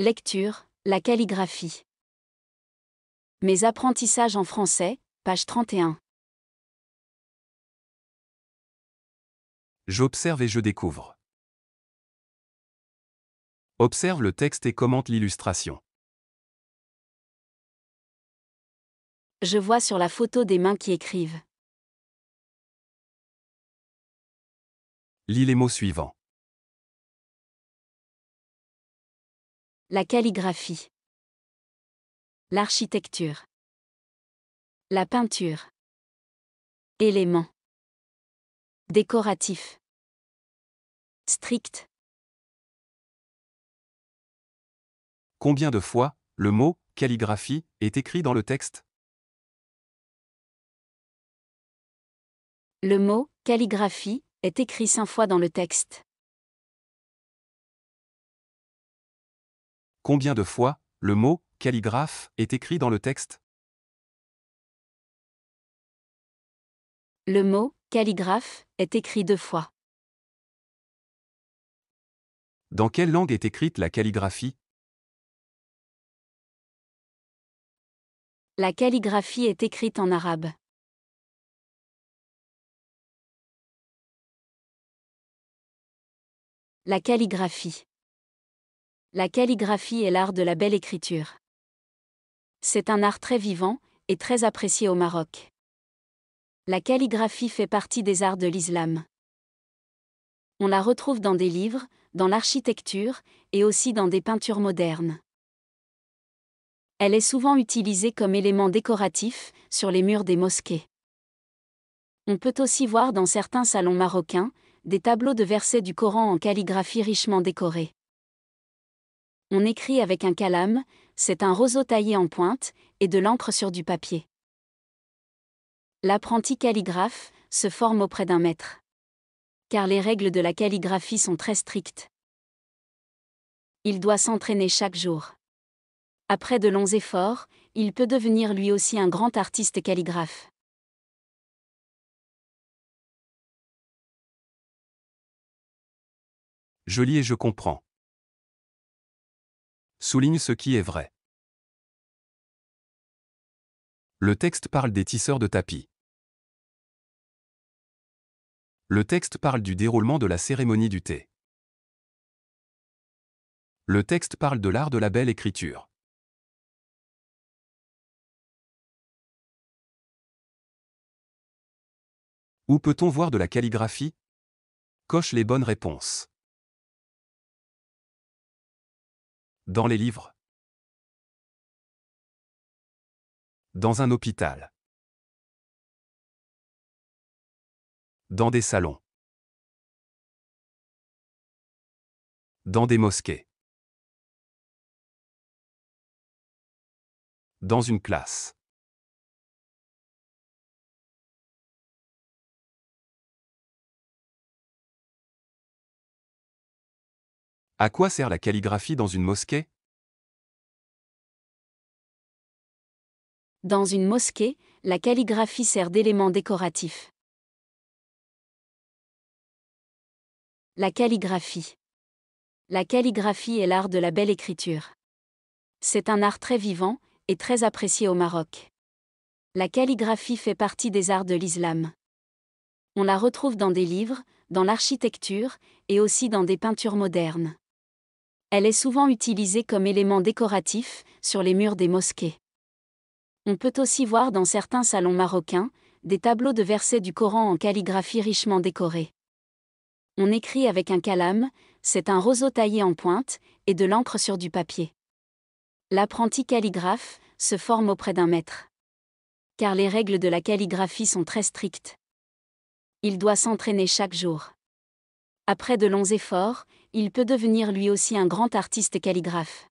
Lecture, la calligraphie. Mes apprentissages en français, page 31. J'observe et je découvre. Observe le texte et commente l'illustration. Je vois sur la photo des mains qui écrivent. Lis les mots suivants. La calligraphie. L'architecture. La peinture. Élément. Décoratif. Strict. Combien de fois le mot calligraphie est écrit dans le texte? Le mot calligraphie est écrit 5 fois dans le texte. Combien de fois le mot calligraphe est écrit dans le texte? Le mot calligraphe est écrit 2 fois. Dans quelle langue est écrite la calligraphie? La calligraphie est écrite en arabe. La calligraphie. La calligraphie est l'art de la belle écriture. C'est un art très vivant et très apprécié au Maroc. La calligraphie fait partie des arts de l'islam. On la retrouve dans des livres, dans l'architecture et aussi dans des peintures modernes. Elle est souvent utilisée comme élément décoratif sur les murs des mosquées. On peut aussi voir dans certains salons marocains des tableaux de versets du Coran en calligraphie richement décorés. On écrit avec un calame, c'est un roseau taillé en pointe, et de l'encre sur du papier. L'apprenti calligraphe se forme auprès d'un maître. Car les règles de la calligraphie sont très strictes. Il doit s'entraîner chaque jour. Après de longs efforts, il peut devenir lui aussi un grand artiste calligraphe. Je lis et je comprends. Souligne ce qui est vrai. Le texte parle des tisseurs de tapis. Le texte parle du déroulement de la cérémonie du thé. Le texte parle de l'art de la belle écriture. Où peut-on voir de la calligraphie? Coche les bonnes réponses. Dans les livres. Dans un hôpital. Dans des salons. Dans des mosquées. Dans une classe. À quoi sert la calligraphie dans une mosquée? Dans une mosquée, la calligraphie sert d'élément décoratif. La calligraphie. La calligraphie est l'art de la belle écriture. C'est un art très vivant et très apprécié au Maroc. La calligraphie fait partie des arts de l'islam. On la retrouve dans des livres, dans l'architecture et aussi dans des peintures modernes. Elle est souvent utilisée comme élément décoratif sur les murs des mosquées. On peut aussi voir dans certains salons marocains des tableaux de versets du Coran en calligraphie richement décorés. On écrit avec un calame, c'est un roseau taillé en pointe, et de l'encre sur du papier. L'apprenti calligraphe se forme auprès d'un maître. Car les règles de la calligraphie sont très strictes. Il doit s'entraîner chaque jour. Après de longs efforts, il peut devenir lui aussi un grand artiste calligraphe.